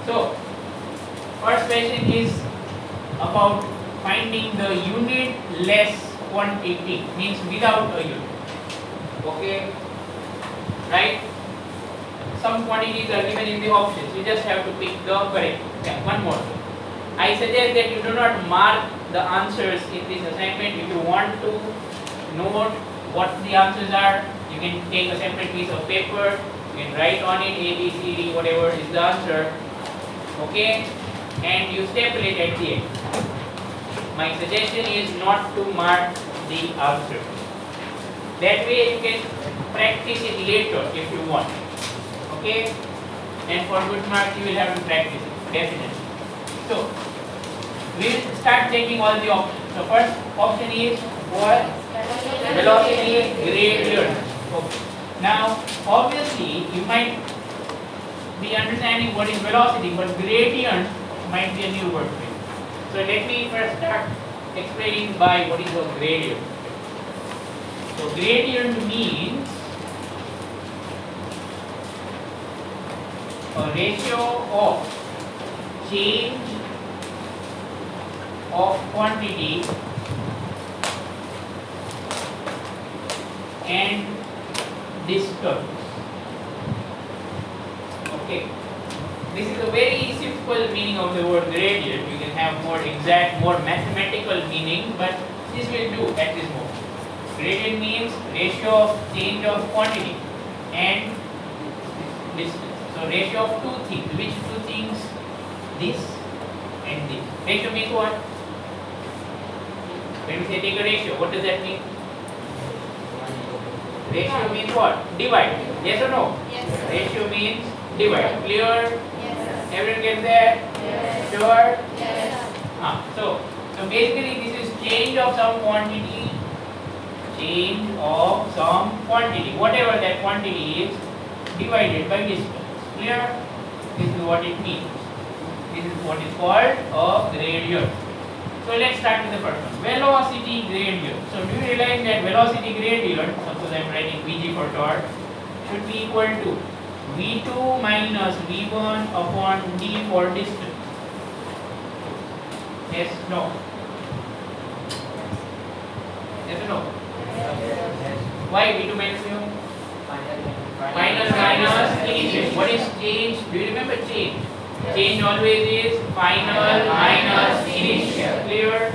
So first question is about finding the unit less quantity, means without a unit. Okay, right? Some quantities are given in the options. You just have to pick the correct. Yeah, one more. I suggest that you do not mark the answers in this assignment. If you want to note what the answers are, you can take a separate piece of paper, you can write on it A, B, C, D, whatever is the answer. Okay, and you staple it at the end. My suggestion is not to mark the answer. That way you can practice it later if you want. Okay, and for good marks you will have to practice it, definitely. So we will start taking all the options. So first option is what? Velocity gradient. Okay. Now obviously you might be understanding what is velocity, but gradient might be a new word for you. So let me first start explaining by what is a gradient. So gradient means a ratio of change of quantity and distance. Okay, this is a very simple meaning of the word gradient. You can have more exact, more mathematical meaning, but this will do at this moment. Gradient means ratio of change of quantity and distance. So ratio of two things. Which two things? This and this. Ratio means what? When we say take a ratio, what does that mean? Ratio means what? Divide. Yes or no? Yes. Ratio means divide. Clear? Yes. Everyone get that? Yes. Sure? Yes. So basically this is change of some quantity, change of some quantity, whatever that quantity is, divided by distance. Clear? This is what it means. This is what is called a gradient. So let's start with the first one. Velocity gradient. So do you realize that velocity gradient, suppose I am writing Vg for short, should be equal to V2 minus V1 upon d for distance. Yes, no? Yes or no? Why V2 minus V1? Minus initial. What is change? Do you remember change? Change always is final minus initial. Clear?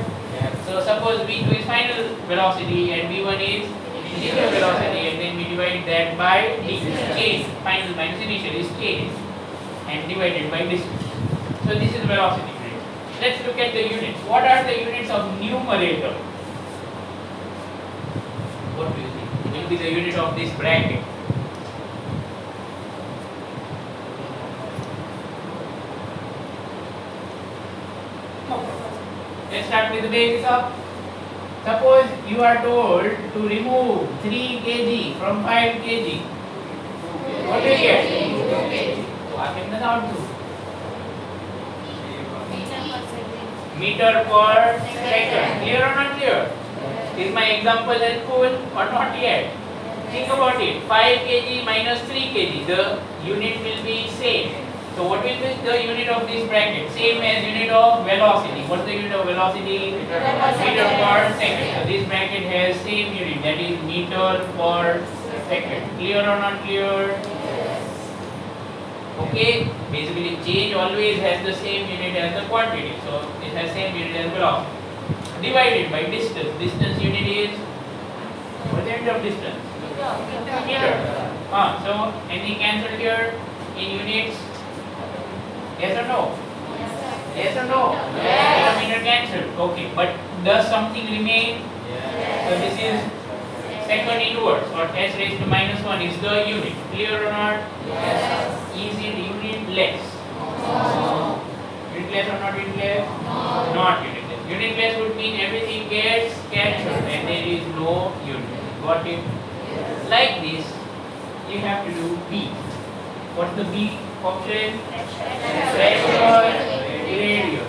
So suppose V2 is final velocity and V1 is initial velocity, and then we divide that by d. Change. Final minus initial is change and divided by distance. So this is velocity gradient. Let's look at the units. What are the units of numerator? What do you think? Will be the unit of this bracket. Let's start with the basics up. Suppose you are told to remove 3 kg from 5 kg. What do you get? 2 kg. What can the sound do? Meter Meter per second. per second. Clear or not clear? Is my example helpful or not yet? Think about it. 5 kg minus 3 kg. The unit will be same. So what will be the unit of this bracket? Same as unit of velocity. What is the unit of velocity? Meter per Meter per second. second. So this bracket has same unit, that is meter per second. Clear or not clear? Okay. Basically change always has the same unit as the quantity. So it has same unit as velocity. Divided by distance. Distance unit is, what is the unit of distance? Meter. So any cancel here in units? Yes or no? Yes or no? Yes. Meter cancelled. Okay, but does something remain? So this is second inverse, or s raised to minus 1 is the unit. Clear or not? Yes. Is it unitless? No. Unitless or not unitless? No. Not unitless. Unitless would mean everything gets cancelled and there is no unit. Got it? Yes. Like this, you have to do B. What's the B option? Pressure gradient.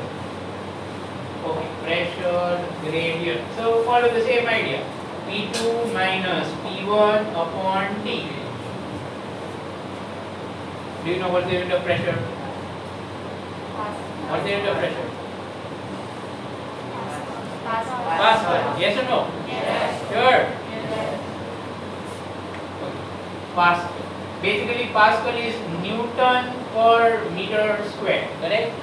Okay, pressure gradient. So follow the same idea. P2 minus P1 upon T. Do you know what the unit of pressure? What's the unit of pressure? Pascal. Pascal. Yes or no? Yes. Sure. Yes. Pascal. Basically, Pascal is Newton per meter square. Correct?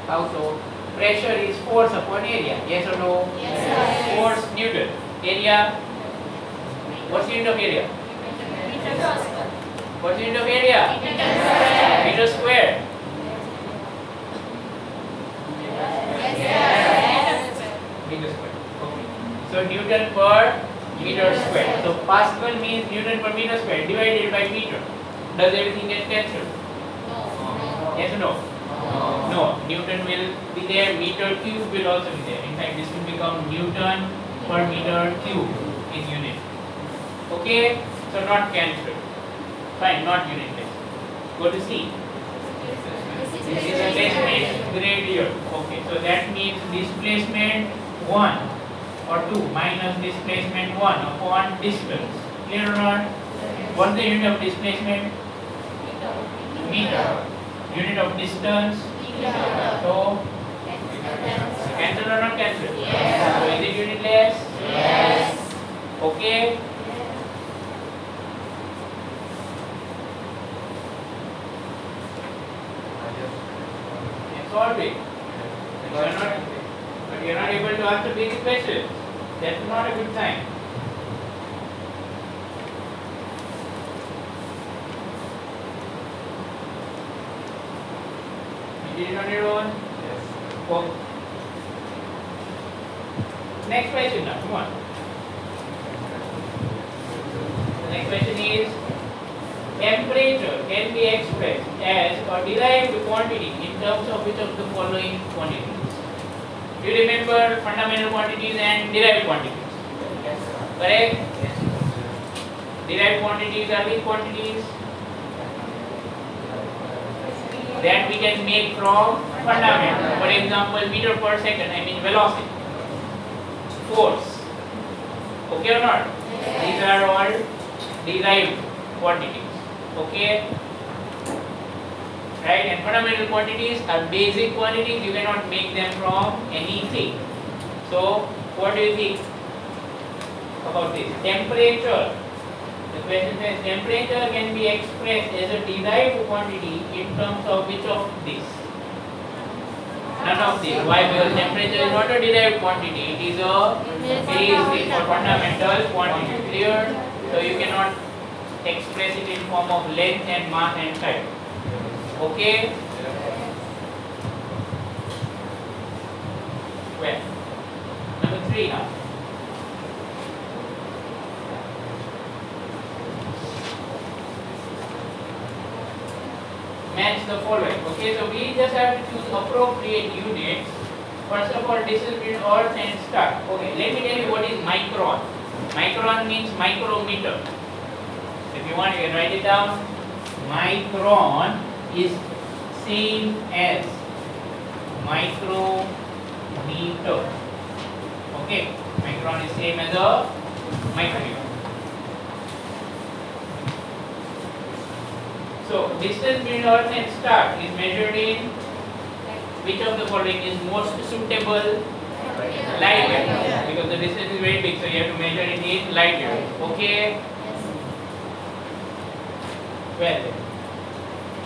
How so? Pressure is force upon area. Yes or no? Yes. Force Newton. Area. What's the unit of area? Pascal. What's the unit of area? Meter square. Yes. Meter square. Okay. So Newton per meter square. So Pascal means Newton per meter square divided by meter. Does everything get cancelled? Yes or no? No. Newton will be there. Meter cube will also be there. In fact, this will become Newton per meter cube in unit. Okay. So not cancelled. Fine. Not unitless. Go to C. Displacement gradient. Okay, so that means displacement 1 or 2 minus displacement 1 upon distance. Clear or not? What's the unit of displacement? Meter. Unit of distance? So, cancel or not cancel? Yes. So, is it unitless? Yes. Okay. Solve it. But you are not able to answer basic questions. That's not a good sign. You did it on your own? Yes. Oh. Next question now, come on. The next question is, temperature can be expressed as a derived quantity in terms of which of the following quantities? Do you remember fundamental quantities and derived quantities? Yes. Correct? Yes. Derived quantities are which quantities? That we can make from fundamental. For example, meter per second, I mean velocity, force. Okay or not? Yes. These are all derived quantities. Okay, right? And fundamental quantities are basic quantities. You cannot make them from anything. So, what do you think about this? Temperature. The question says temperature can be expressed as a derived quantity in terms of which of these? None of these. Why? Because temperature is not a derived quantity. It is a basic or fundamental quantity. Clear? So you cannot express it in form of length and mass and time. Okay? Well, number 3 now. Match the following. Okay, so we just have to choose appropriate units. First of all, this is between earth and star. Okay, let me tell you what is micron. Micron means micrometer. If you want, you can write it down. Micron is same as micrometer. Okay, micron is same as a micrometer. So, distance between earth and star is measured in which of the following is most suitable? Light year. Because the distance is very big, so you have to measure it in light years. Okay. Well then.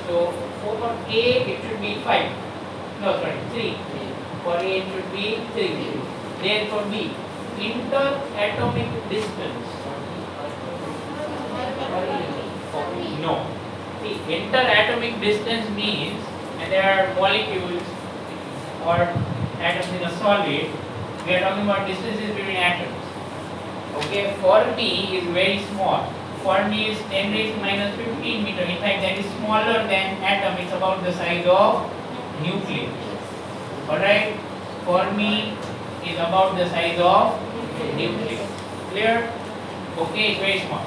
So for A it should be 5. No, sorry, 3. For A it should be 3. Then for B, interatomic distance. No. See, interatomic distance means, and there are molecules or atoms in a solid, we are talking about distances between atoms. Okay, for B is very small. For B is 10 raised to minus 15 meter. In fact, that is smaller than atom. It's about the size of nucleus. Alright? For me is about the size of nucleus. Clear? Okay, it's very small.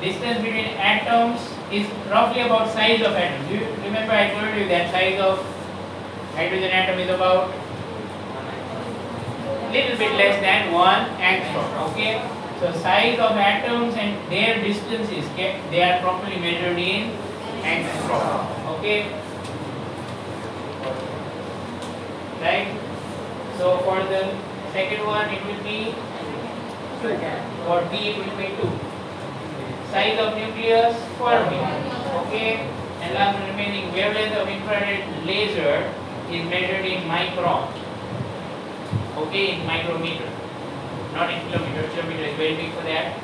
Distance between atoms is roughly about size of atom. Do you remember I told you that size of hydrogen atom is about little bit less than 1 angstrom. Okay? So size of atoms and their distances, they are properly measured in angstrom. Okay? right? So for the second one it will be 2. For B it will be 2. Size of nucleus Fermi. Okay. And last remaining wavelength of infrared laser is measured in micron. Okay, in micrometer, not in kilometer. Kilometer is very big for that.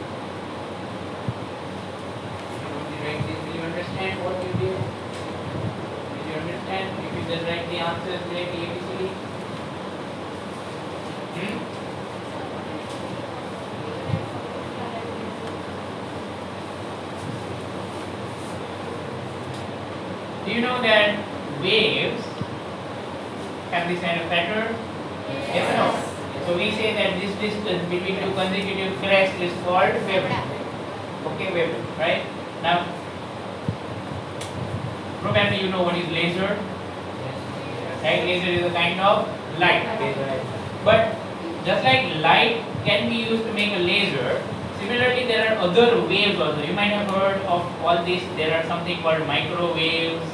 Will you understand what you did? Will you understand? If you just write the answers directly, ABCD. Do you know that waves have this kind of pattern? Yes or no? So we say that this distance between two consecutive crests is called wavelength. Okay, wavelength, right? Now, probably you know what is laser. Right? Laser is a kind of light. But just like light can be used to make a laser, similarly there are other waves also. You might have heard of all this. There are something called microwaves.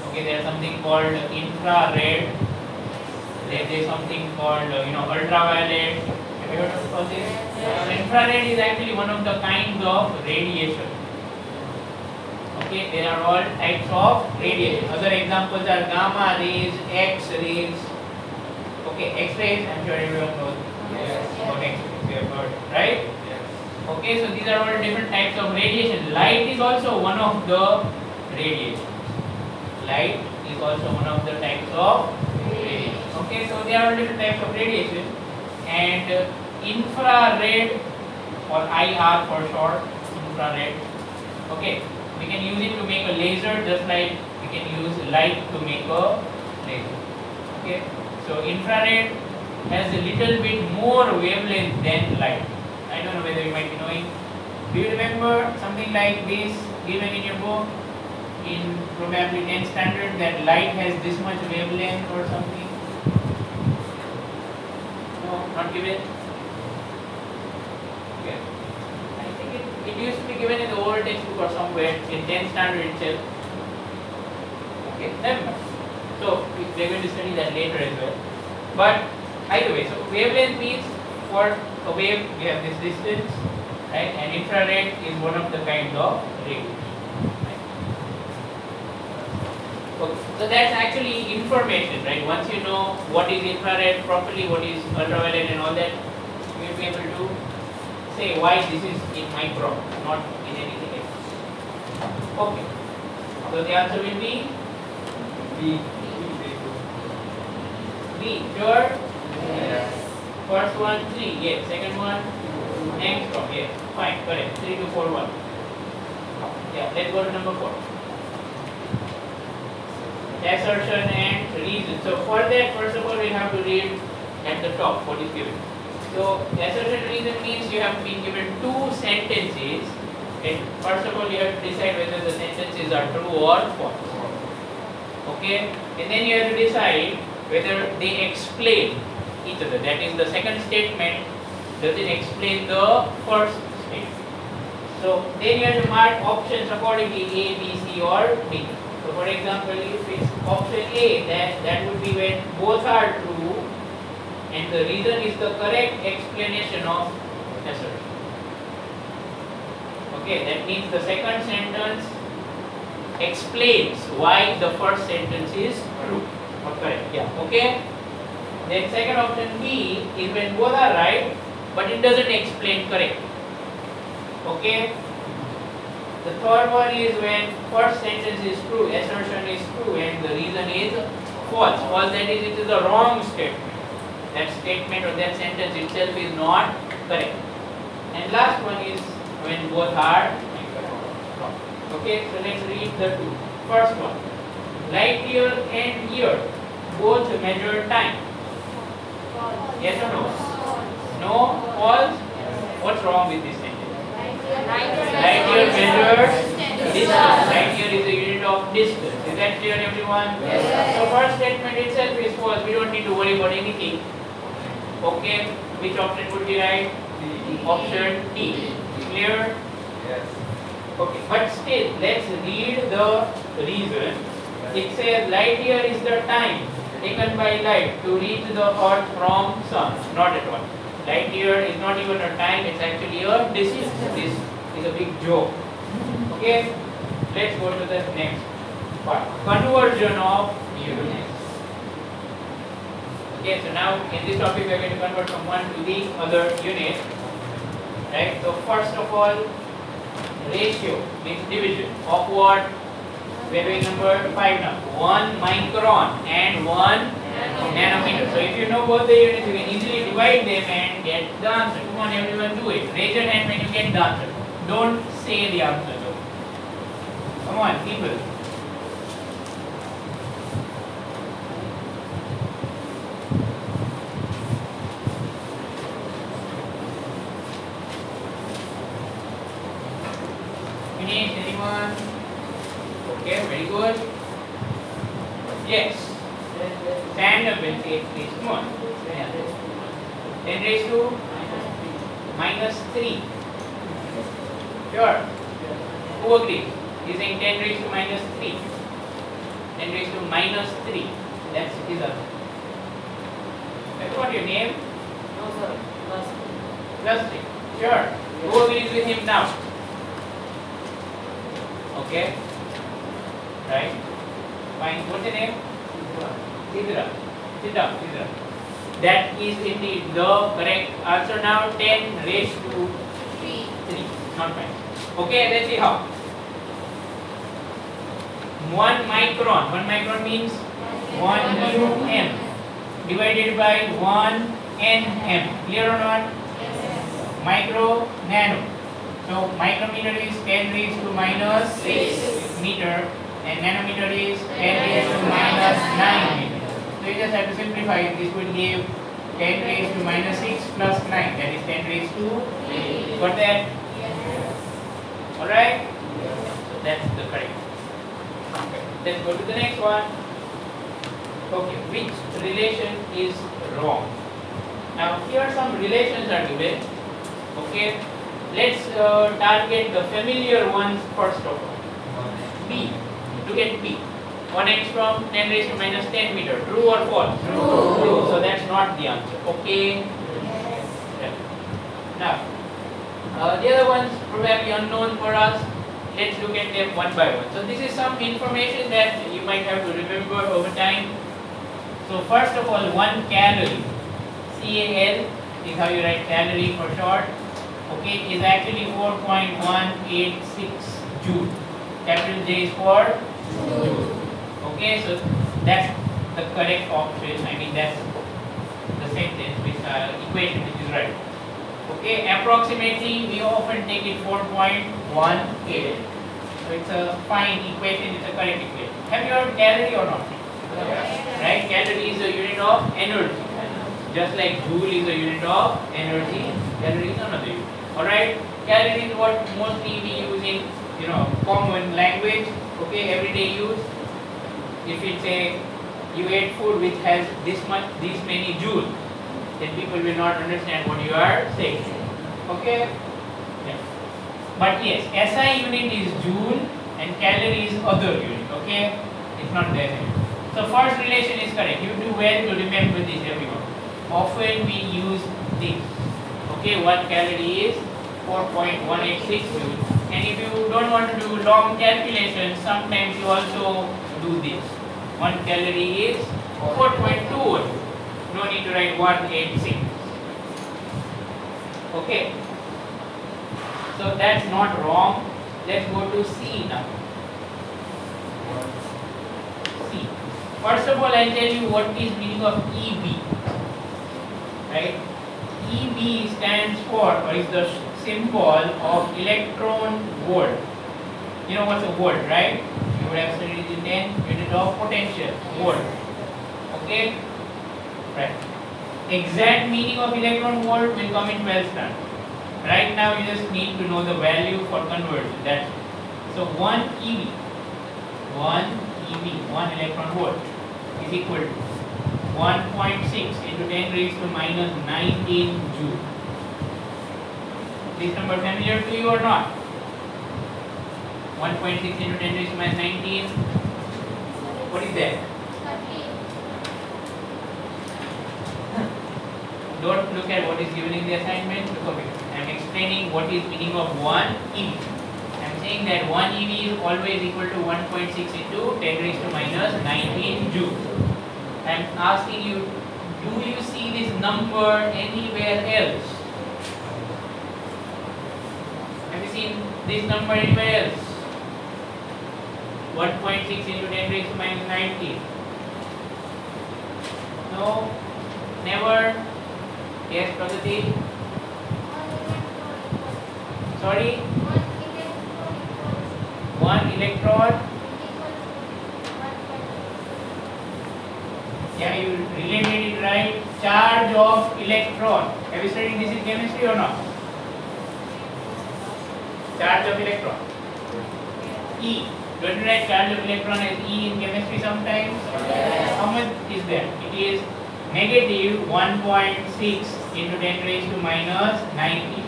Okay, there is something called infrared. There is something called ultraviolet. Have you heard of all this? Infrared is actually one of the kinds of radiation. Okay, there are all types of radiation. Other examples are gamma rays, X rays. Okay, X rays. I'm sure everyone knows about X rays. You have heard, right? Okay, so these are all different types of radiation. Light is also one of the radiation. Light is also one of the types of radiation. Okay, so there are different types of radiation, and infrared or IR for short, infrared. Okay, we can use it to make a laser just like we can use light to make a laser. Okay, so infrared has a little bit more wavelength than light. I don't know whether you might be knowing. Do you remember something like this given in your book in probably 10th standard, that light has this much wavelength or something? No, not given? Okay. I think it used to be given in the old textbook or somewhere in 10th standard itself. Okay, never mind. So we're going to study that later as well. But either way, so wavelength means for a wave we have this distance, right? And infrared is one of the kinds of radiation. Okay. So that's actually information, right? Once you know what is infrared properly, what is ultraviolet and all that, you will be able to say why this is in micron, not in anything else. Okay. So the answer will be B. B. Sure? Yes. First one 3, yes. Second one angstrom, yes. Fine, correct. 3 to 4 1. Yeah, let's go to number 4. Assertion and reason. So for that, first of all, we have to read at the top what is given. So assertion and reason means you have been given 2 sentences, and first of all you have to decide whether the sentences are true or false. Okay, and then you have to decide whether they explain each other. That is, the second statement does it explain the first statement. So then you have to mark options accordingly, A, B, C or D. So for example, if it's option A, that would be when both are true and the reason is the correct explanation of assertion. Okay, that means the second sentence explains why the first sentence is true or correct. Yeah, okay. Then second option B is when both are right, but it doesn't explain correct. Okay. The third one is when first sentence is true, assertion is true, and the reason is false. False, that is, it is a wrong statement. That statement or that sentence itself is not correct. And last one is when both are wrong. Okay, so let's read the two. First one, light year and year both measure time. Yes or no? No? False? What's wrong with this sentence? Light year measures distance. Light year is a unit of distance. Is that clear, everyone? Yes. So first statement itself is false. We don't need to worry about anything. Okay. Which option would be right? Option D. Clear? Yes. Okay. But still, let's read the reason. It says light year is the time taken by light to reach the earth from sun? Not at all. Light year is not even a time, it's actually a distance. This is a big joke. Okay, let's go to the next part. Conversion of units. Okay, so now in this topic we are going to convert from one to the other unit. Right, so first of all, ratio means division of what? We are doing number 5 now. 1 micron and 1 nanometer. So if you know both the units, you can easily divide them and get the answer. Come on, everyone, do it. Raise your hand when you get the answer. Don't say the answer though. Come on, people. Finish, anyone? Okay, very good. Yes. Stand up and say it, please. Come on. 10 raised to minus 3. Sure. Who agrees? He's saying 10 raised to minus 3. 10 raised to minus 3. That's his answer. I forgot your name? No, sir. Plus 3. Sure. Who agrees with him now? Okay. Right. Fine. What's your name? Sidra. Sit down, Sidra. That is indeed the correct answer now. 10 raised to 3. Not fine. Okay, let's see how. 1 micron. 1 micron means 1 μm divided by 1 nm. Clear or not? Micro, nano. So micrometer is 10 raised to minus 6 meter and nanometer is 10 raised to minus 9 meter. So you just have to simplify it. This would give 10 raised to minus 6 plus 9. That is 10 raised to 3. Got that? Alright? So that's the correct. Let's go to the next one. Okay, which relation is wrong? Now here some relations are given. Okay, let's target the familiar ones first of all. B. Look at B. 1 from 10 raised to minus 10 meter. True or false? True. So that's not the answer. Okay. Yeah. Now, the other ones probably unknown for us. Let's look at them one by one. So this is some information that you might have to remember over time. So first of all, 1 calorie, CAL is how you write calorie for short. Okay, is actually 4.186 joule. Capital J is for joule. Okay, so that's the correct option. I mean that's the sentence which equation which is right. Okay, approximately we often take it 4.18. So it's a fine equation, it's a correct equation. Have you heard calorie or not? Yes. Right? Calorie is a unit of energy. Just like joule is a unit of energy, calorie is another unit. Alright? Calorie is what mostly we use in common language. Okay, everyday use. If it's you ate food which has this many joules, then people will not understand what you are saying. Okay? Yeah. But yes, SI unit is joule and calorie is other unit. Okay? It's not there. So first relation is correct. You do well to remember this, everyone. Often we use this. Okay, 1 calorie is 4.186 joule. And if you don't want to do long calculations, sometimes you also do this. 1 calorie is 4.2. No need to write 186. Okay. So that's not wrong. Let's go to C now. C. First of all, I'll tell you what is meaning of EB. Right? EB stands for, or is the symbol of electron volt. You know what's a volt, right? You would have studied it in unit of potential, volt. Okay? Right. Exact meaning of electron volt will come in 12th standard. Right now you just need to know the value for conversion. That's it. So 1 EV, 1 electron volt is equal to 1.6 into 10 raised to minus 19 joule. This number familiar to you or not? 1.6 into 10 raised to minus 19. What is that? don't look at what is given in the assignment. Look at it. I'm explaining what is meaning of 1 eV. I'm saying that 1 eV is always equal to 1.6 into 10 raised to minus 19 joules. I'm asking you, do you see this number anywhere else? Have you seen this number anywhere else? 1.6 into 10 raised to minus 19. No? Never? Yes, Pragati? Sorry? 1 electron. Yeah, you related it right. Charge of electron. Have you studied this in chemistry or not? Charge of electron. E. Don't you write charge of electron as E in chemistry sometimes? Yes. How much is that? It is negative 1.6 into 10 raised to minus 90.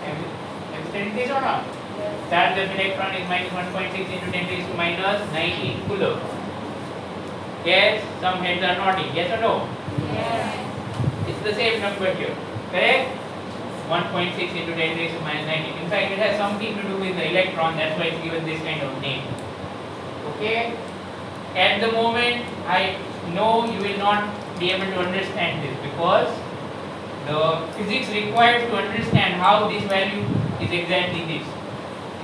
Have you studied this or not? Yes. Charge of electron is minus 1.6 into 10 raised to minus 19 coulomb. Yes, some heads are nodding. Yes or no? Yes. It's the same number here. Correct? 1.6 into 10 raised to minus 19. In fact, it has something to do with the electron. That's why it's given this kind of name. Okay? At the moment, I know you will not be able to understand this because the physics required to understand how this value is exactly this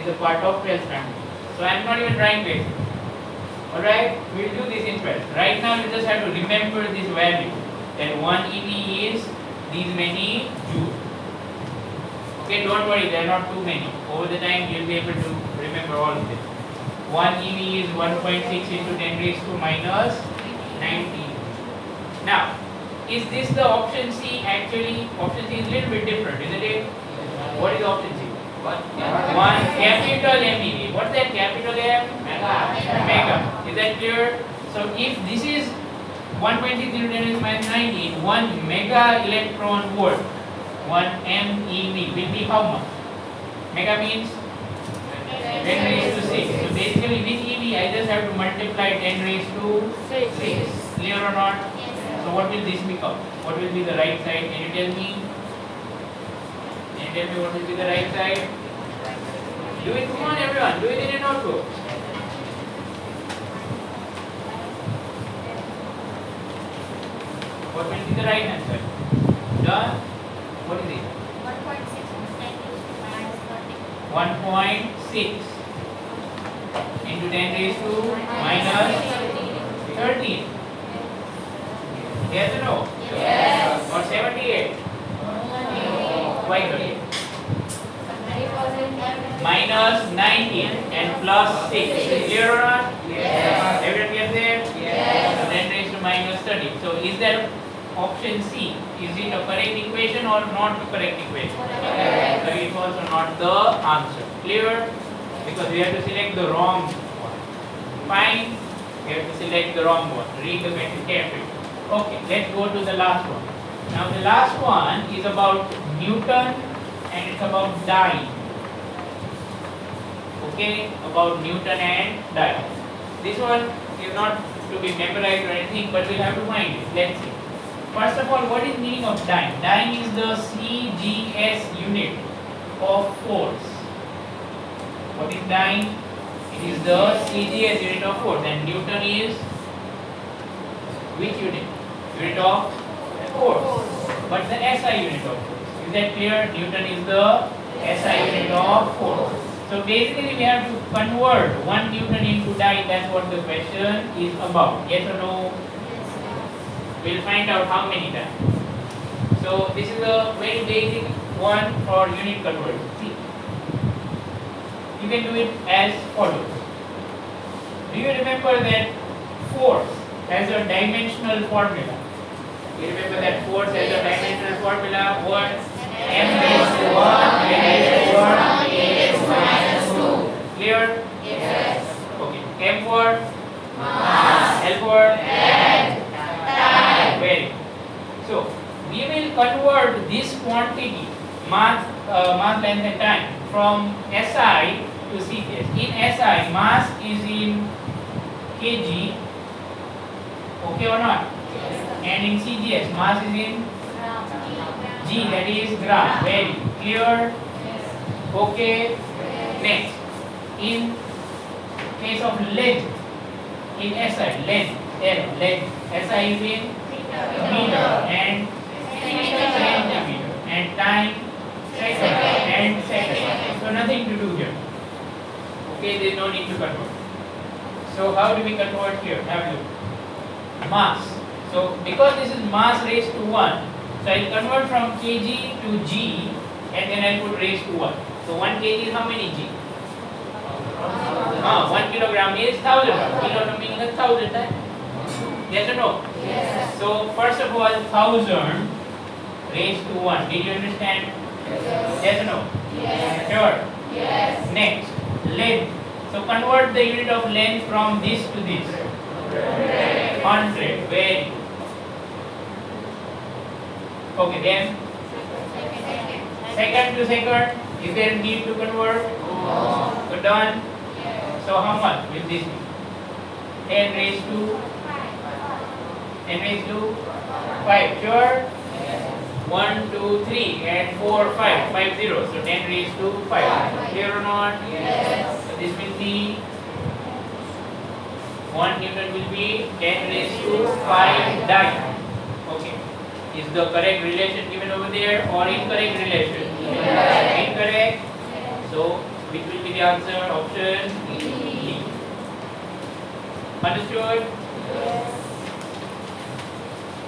is a part of 12th standard. So I am not even trying to explain. Alright? We will do this in 12th. Right now you just have to remember this value that 1 eV is these many joules. Okay, don't worry, there are not too many. Over the time you will be able to remember all of this. 1 eV is 1.6 into 10 raised to minus 19. Now, is this the option C? Actually, option C is a little bit different, isn't it? What is option C? What? One capital MeV. What's that capital M? Mega. Is that clear? So if this is 1.6 into 10 raised to minus 19, 1 mega electron volt, 1 MeV will be how much? Mega means 10 raised to 6. So basically with EV I just have to multiply 10 raised to 6. Clear or not? So what will this become? What will be the right side? Can you tell me? Can you tell me what will be the right side? Do it, come on everyone, do it in a notebook. What will be the right answer? Done? What is it? 1.6 into 10 raised to minus 13. Yes or no? Yes. Or 78? Why 38? Minus 19 and plus 6. Clear or not? Yes. Everyone get there? Yes. So 10 raised to minus 30. So is that option C? Is it a correct equation or not a correct equation? Correct. So it is also not the answer. Clear? Because we have to select the wrong one. Fine. We have to select the wrong one. Read the question carefully. Okay, let's go to the last one. Now the last one is about Newton and it's about dyne. Okay, about Newton and dyne. This one is not to be memorized or anything, but we'll have to find it. Let's see. First of all, what is meaning of dyne? Dyne is the CGS unit of force. What is dyne? It is the CGS unit of force. And Newton is which unit? Unit of force. But the SI unit of force. Is that clear? Newton is the SI unit of force. So basically we have to convert 1 Newton into dyne. That's what the question is about. Yes or no? We'll find out how many times. So this is a very basic one for unit conversion. See, you can do it as follows. Do you remember that force has a dimensional formula? You remember that force has a dimensional formula? What? M raised to 1 raised to minus 2. Clear? Yes. Okay. M for Mass. L for Time. very good. So we will convert this quantity mass, length and time from SI to CGS. In SI, mass is in kg. Okay or not? Yes. And in CGS, mass is in G, that is gram. Very clear. Okay. Next, in case of length, in SI, length, length, SI is in meter and centimeter, and time, second, and second. So nothing to do here. Okay, there is no need to convert. So how do we convert here? Have a look. Mass. So because this is mass raised to 1, so I will convert from kg to g, and then I put raised to 1. So 1 kg is how many g? 1 kilogram is 1000 grams. Kilogram meaning 1000 times. Yes or no? Yes. So first of all, 1000 raised to 1. Did you understand? Yes or no? Yes. Sure. Yes. Next, length. So convert the unit of length from this to this. 100. Very good. Okay, then second to second. Is there a need to convert? No. So done. So how much will this be? 10 raised to 5. Sure? 1, 2, 3 and 4, 5. 5 zeros. So 10 raised to 5. Clear or not? Yes. So this will be 1 Newton will be 10 raised to 5 dyne. Okay. Is the correct relation given over there or incorrect relation? Incorrect. Incorrect. So which will be the answer? Option E. Understood?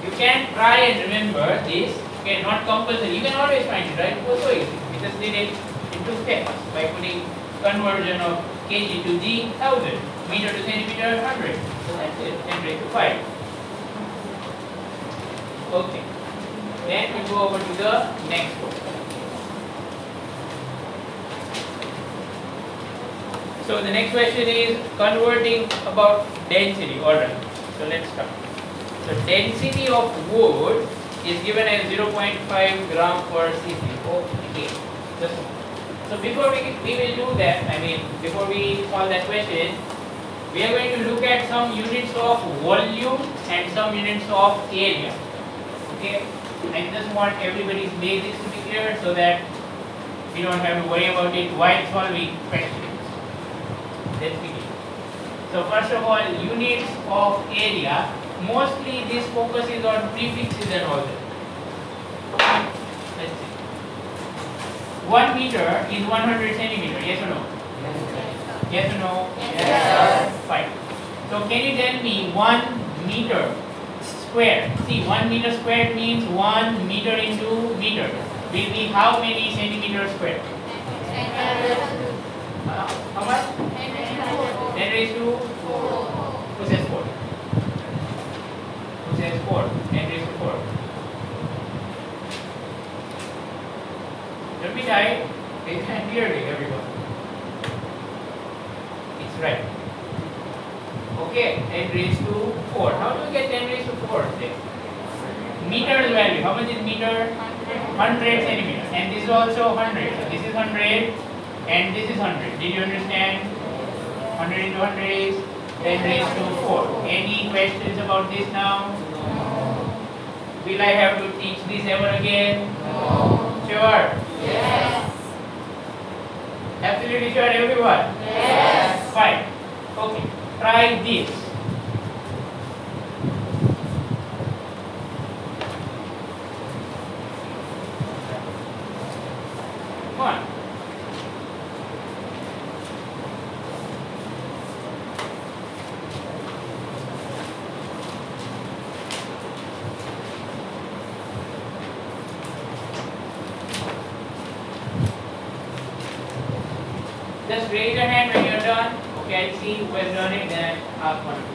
You can try and remember this. Okay, not compulsory. You can always find it, right? It was so easy. We just did it in 2 steps by putting conversion of kg to g, 1000, meter to centimeter, 100. So that's it. 10 raised to 5. Okay. Then we go over to the next one. So the next question is converting about density. Alright. So let's start. So density of wood is given as 0.5 gram per cc. Okay. So before we will do that, before we solve that question, we are going to look at some units of volume and some units of area. Okay. I just want everybody's basics to be clear so that we don't have to worry about it while solving questions. Let's begin. So first of all, units of area. Mostly this focuses on prefixes and all that. Let's see. 1 meter is 100 centimeter. Yes or no? Yes or no? Yes. Fine. So can you tell me 1 meter square? See, 1 meter square means 1 meter into meter. Will be how many centimeters square? How much? 10 raised to 4. Who says 4? Who says 4? 10 raised to 4. Don't be shy. They can clearly, everyone. It's right. Okay, 10 raised to 4. How do we get 10 raised to 4? Meter's value. How much is meter? 100 centimeters. And this is also 100. So this is 100 and this is 100. Did you understand? 100 into 100 is 10 raised to 4. Any questions about this now? Will I have to teach this ever again? No. Sure? Yes. Absolutely sure, everyone? Yes. Fine. Okay. Try this. Come on. Just raise your hand when you're done. Okay, I'll see who has done it, then I'll ask one of you.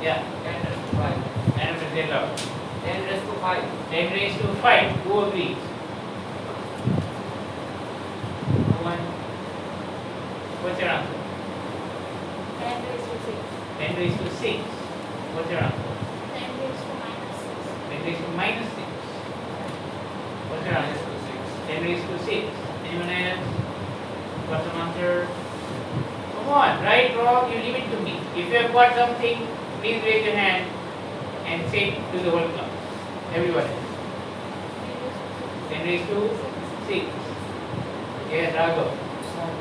Yeah. 10 raised to 5. 10 say loud. 10 raised to 5. 10 raised to 5. Who agrees? One. What's your answer? 10 raised to 6. 10 raised to 6. What's your answer? 10 raised to minus 6. 10 raised to minus 6. What's your answer? 10 raised to 6. Anyone else? Got some answer? Come on, right, wrong, you leave it to me. If you have got something, please raise your hand and say it to the whole class. Everyone. 10 raised to 6. Yes, Raghav.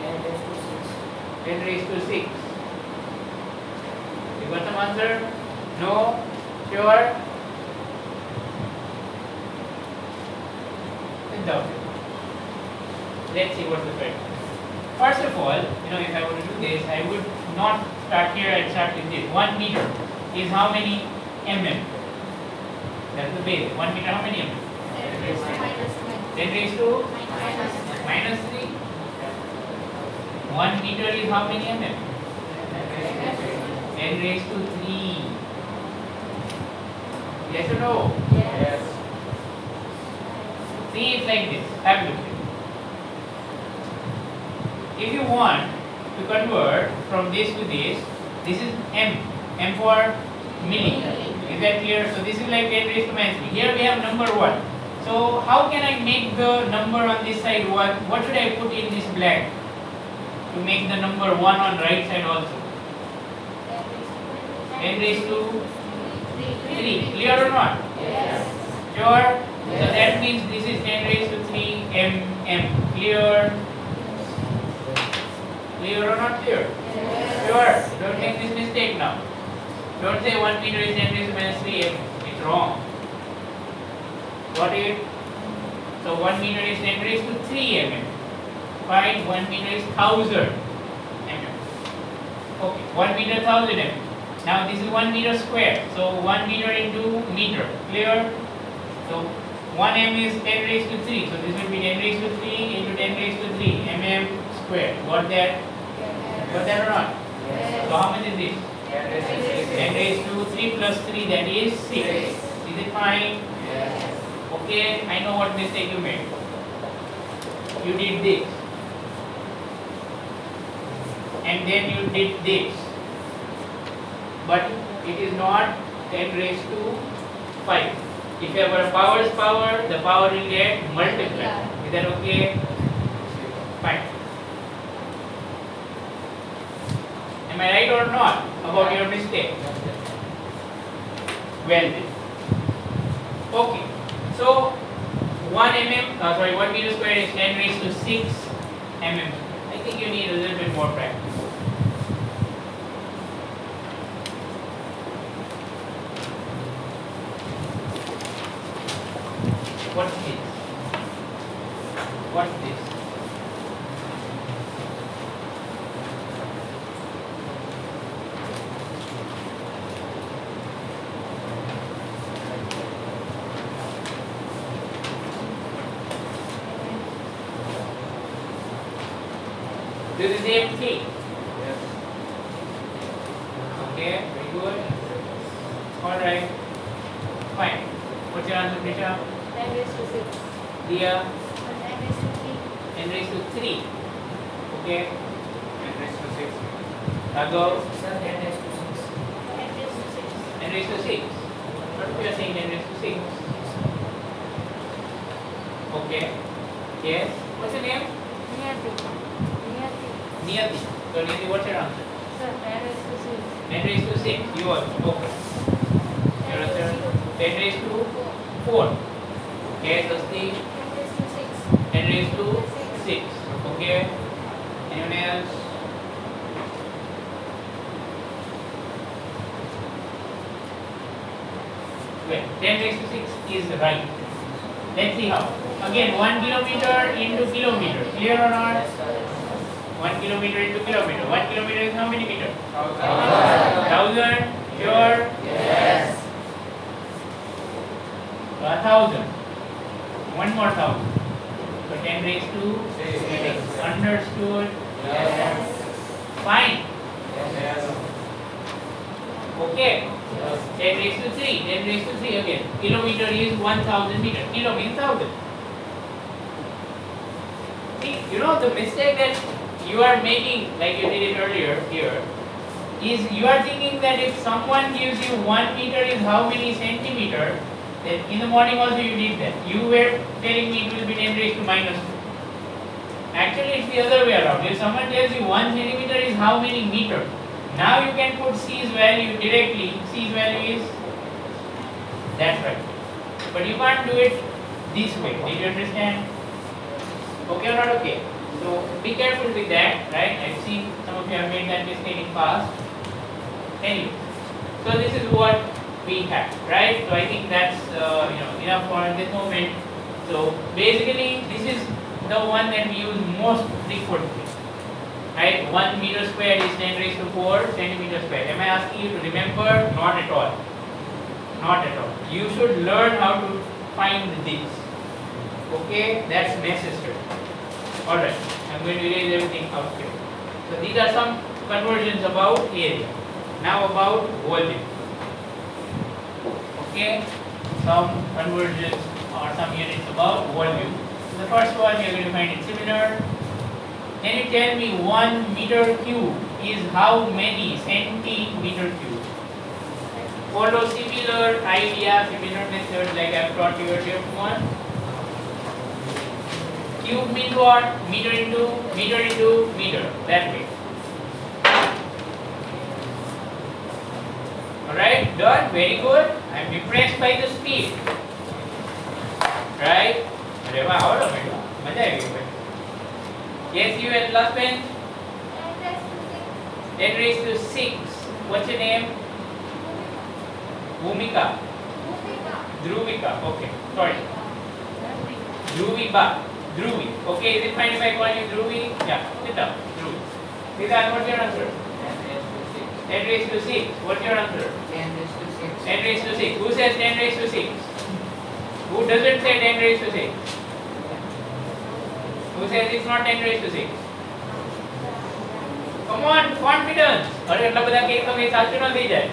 10 raised to 6. 10 raised to 6. You got some answer? No? Sure? Doubt it. Let's see what's the correct. First of all, if I were to do this, I would not start here, I'd start with this. 1 meter is how many mm? That's the base. 1 meter, how many mm? 10 raised to minus 9. 10 raised to Minus 9. minus 3. 1 meter is how many mm? 10 raised to 3. Yes or no? Yes. See, it's like this. Have a look. If you want to convert from this to this is m. M for milli. Is that clear? So this is like 10 raised to minus 3. Here we have number 1. So how can I make the number on this side 1? What should I put in this black to make the number 1 on right side also? 10 raised to 3. Clear or not? Yes. Sure? So that means this is 10 raised to 3 mm. Clear? Clear or not clear? Yes. Sure. Don't make this mistake now. Don't say 1 meter is 10 raised to minus 3 mm. It's wrong. Got it? So 1 meter is 10 raised to 3 mm. Fine. 1 meter is 1000 mm. Okay. 1 meter 1000 mm. Now this is 1 meter square. So 1 meter into meter. Clear? So 1 m is 10 raised to 3. So this will be 10 raised to 3 into 10 raised to 3 mm square. Got that? Got that or not? Yes. So how much is this? 10 raised to 6. 10 raised to 3 plus 3, that is 6. Is it fine? Yes. Okay, I know what mistake you made. You did this. And then you did this. But it is not 10 raised to 5. If you have a power's power, the power will get multiplied. Is that okay? Fine. Am I right or not about your mistake? Well then. Okay. So 1 meter square is 10 raised to 6 mm. I think you need a little bit more practice. What's this? What's this? This is the same thing. Yes. Okay, very good. Alright. Fine. What's your answer, Prisha? 10 raised to 6. Dia? 10 raised to 3. 10 raised to 3. Okay. 10 raised to 6. Raghav? Sir, 10 raised to 6. 10 raised to 6. 10 raised to 6. What we are saying 10 raised to 6? Okay. Yes. What's your name? Niyati. So Niyati, what's your answer? Sir, 10 raised to 6. 10 raised to 6. You also. Okay. Your answer? 10 raised to 4. Okay, Sasti? 10 raised to 6. 10 raised to 6. Okay. Anyone else? Well, 10 raised to 6 is right. Let's see how. Again, 1 kilometer into kilometer. Clear or not? 1 kilometer into kilometer. 1 kilometer is how many meters? 1000. Sure? Yes. 1000. One more 1000. So 10 raised to 6. Understood? Yes. Fine. Yes. Okay. 10 raised to 3. 10 raised to 3 again. Kilometer is 1000 meter. Kilo means 1000. See, you know the mistake that you are making, like you did it earlier here, is you are thinking that if someone gives you 1 meter is how many centimeter, then in the morning also you did that. You were telling me it will be 10 raised to minus 2. Actually it's the other way around. If someone tells you 1 centimeter is how many meter, now you can put C's value directly. C's value is, that's right. But you can't do it this way. Did you understand? Okay or not okay? So be careful with that, right? I've seen some of you have made that mistake in past. Anyway, so this is what we have, right? So I think that's enough for this moment. So basically, this is the one that we use most frequently, right? 1 meter square is 10 raised to 4 centimeter square. Am I asking you to remember? Not at all. Not at all. You should learn how to find this. Okay, that's necessary. Alright, I'm going to erase everything out here. So these are some conversions about area. Now about volume. Okay, some conversions or some units about volume. So the first one you're going to find it similar. Can you tell me 1 meter cube is how many centimeter cube? Follow similar idea, similar methods like I've taught you earlier. One. Cube means what? Meter into meter. That way. Alright, done. Very good. I'm impressed by the speed. Right? अरे वाह, और बेटा मजा आएगी. Yes, you at last bench. 10 raised to 6. What's your name? Bhumika. Dhruvika. Okay. Sorry. Dhruviba. Dhruvi. Okay, is it fine if I call you Dhruvi? Yeah. Sit down. Dhruvi. Siddharth, what's your answer? 10 raised to 6. What's your answer? 10 raised to 6. 10 raised to 6. Who says 10 raised to 6? Who doesn't say 10 raised to 6? Who says it's not 10 raised to 6? Come on, confidence. अरे अल्लाह बता के एकदम एक साथ चुना दी जाए.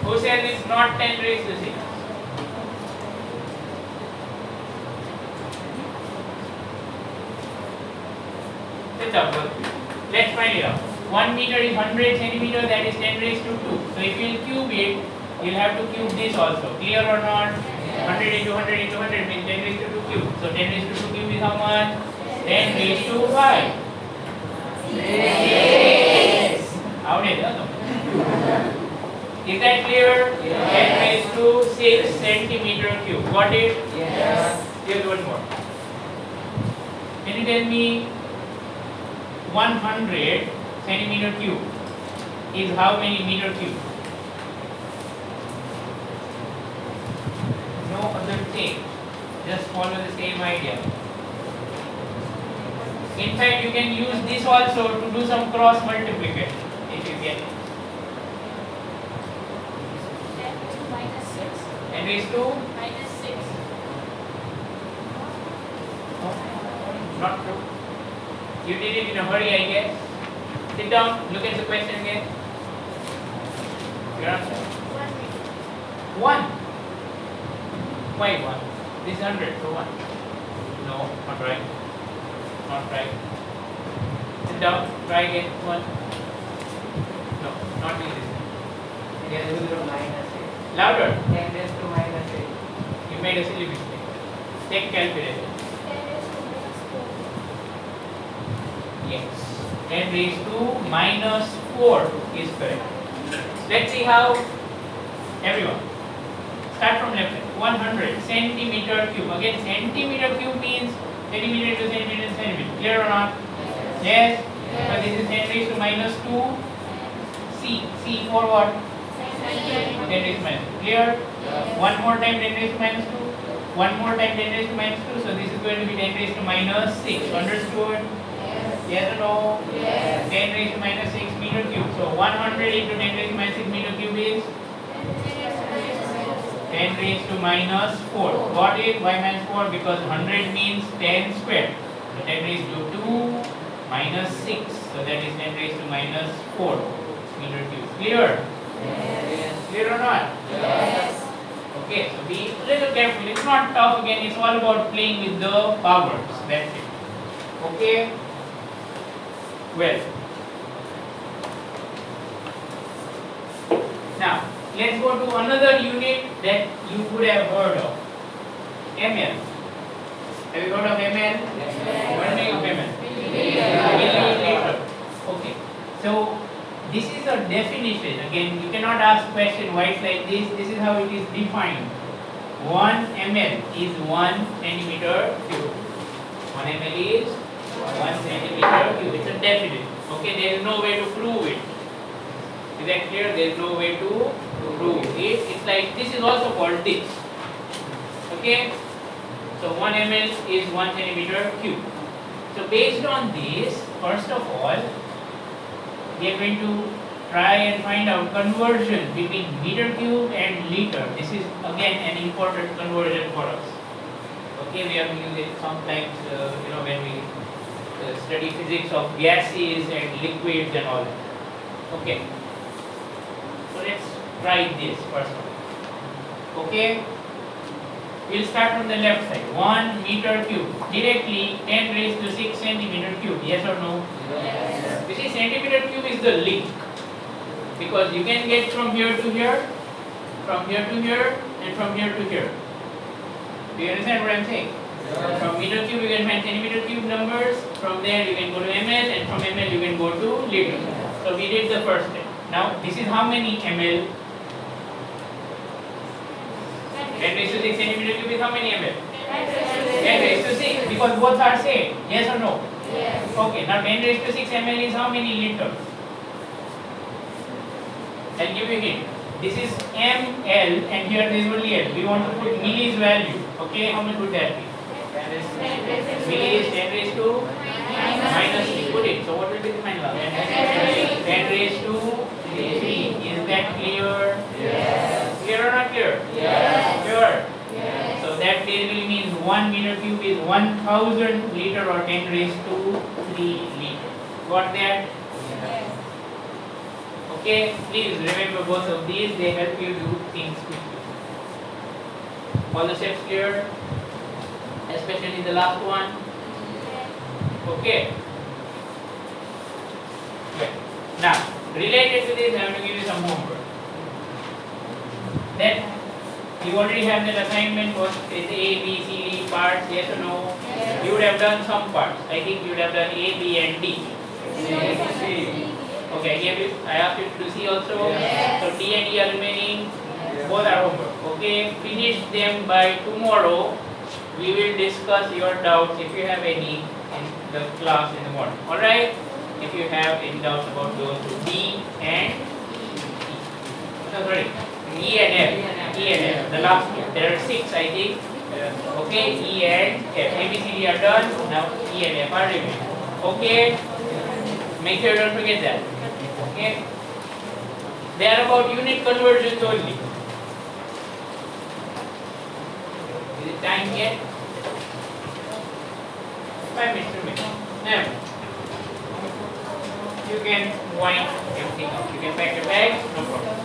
Who says it's not 10 raised to 6? Sit up. Let's find it out. 1 meter is 100 centimeter. That is 10 raised to 2. So if you cube it, you'll have to cube this also. Clear or not? 100 into 100 into 100 means 10 raised to 2 cube. So 10 raised to 2 cube is how much? 10 raised to 5. 6. How did that? Is that clear? Yes. 10 raised to 6 centimeter cube. Got it? Yes. Here's one more. Can you tell me 100 centimeter cube is how many meter cube? No other thing. Just follow the same idea. In fact, you can use this also to do some cross multiplication if you get it. 10 to minus 6. And raised to? Minus 6. No, not true. You did it in a hurry, I guess. Sit down, look at the question again. Your answer? 1 meter. 1. Why 1? This is 100, so 1. No, not right. Not right. Sit down, try again. 1. No, not this. 10 raised to minus 8. Louder. 10 raised to minus 8. You made a silly mistake. Take calculator. 10 raised to minus 4. Yes. 10 raised to minus 4 is correct. Let's see how. Everyone. Start from left. 100 centimeter cube. Again, centimeter cube means centimeter to centimeter to centimeter. Clear or not? Yes. But this is 10 raised to minus 2. C. C for what? 10 raised to minus 2. Clear? One more time 10 raised to minus 2. One more time 10 raised to minus 2. So this is going to be 10 raised to minus 6. Understood? Yes or no? Yes. 10 raised to minus 6 meter cube. So 100 into 10 raised to minus 6 meter cube is 10 raised to minus 4. Got it? Why minus 4? Because 100 means 10 square. So 10 raised to 2 minus 6. So that is 10 raised to minus 4 meter cube. Clear? Yes. Clear or not? Yes. Okay, so be a little careful. It's not tough again, it's all about playing with the powers. That's it. Okay? Well. Now, let's go to another unit that you would have heard of. ml. Have you heard of ml? What name of ml? Milliliter. Okay. So, this is a definition. Again, you cannot ask question why it's like this. This is how it is defined. 1 ml is 1 centimeter cube. 1 ml is 1 centimeter cube. It's a definition. Okay, there is no way to prove it. Is that clear? There is no way to prove it. It's like this is also called this. Okay? So 1 ml is 1 centimeter cube. So based on this, first of all, we are going to try and find out conversion between meter cube and liter. This is again an important conversion for us. Okay, we have to use it sometimes, when we study physics of gases and liquids and all that. Okay. So let's try this first of all. Okay. We'll start from the left side. 1 meter cube. Directly 10 raised to 6 centimeter cube. Yes or no? Yes. You see, centimeter cube is the link. Because you can get from here to here, from here to here, and from here to here. Do you understand what I'm saying? Yes. From meter cube you can find centimeter cube numbers. From there you can go to ml, and from ml you can go to liter. So we did the first step. Now this is how many ml? 10 raised to 6 centimeter cube is how many ml? 10 raised to 6, because both are same. Yes or no? Yes. Okay, now 10 raised to 6 ml is how many liters? I'll give you a hint. This is ml and here there is only L. We want to put millis value. Okay, how much would that be? Milli is 10 raised to minus 3. Put it. So what will be the final answer? 10 raised to 3. Is that clear? Yes. Clear or not clear? Yes. Sure. Yes. So that basically means 1 meter cube is 1000 liter or 10 raised to 3 liter. Got that? Yes. Okay, please remember both of these, they help you do things quickly. All the steps clear? Especially the last one? Okay. Good. Now, related to this, I am going to give you some homework. Then, you already have that assignment, what is A, B, C, D parts, yes or no? Yes. You would have done some parts. I think you would have done A, B and D. Okay, I asked you to do C also. Yes. So D and E are remaining. Yes. Both are homework. Okay, finish them by tomorrow. We will discuss your doubts if you have any in the class in the morning. Alright? If you have any doubts about those D and E. No, sorry. E and F. E and F. The last two. There are 6 I think. Okay, E and F. A, B, C, D are done. Now E and F are remaining. Okay? Make sure you don't forget that. Okay? They are about unit conversions only. Is it time yet? 5 minutes remaining. Now, you can wind everything up. You can pack your bags, no problem.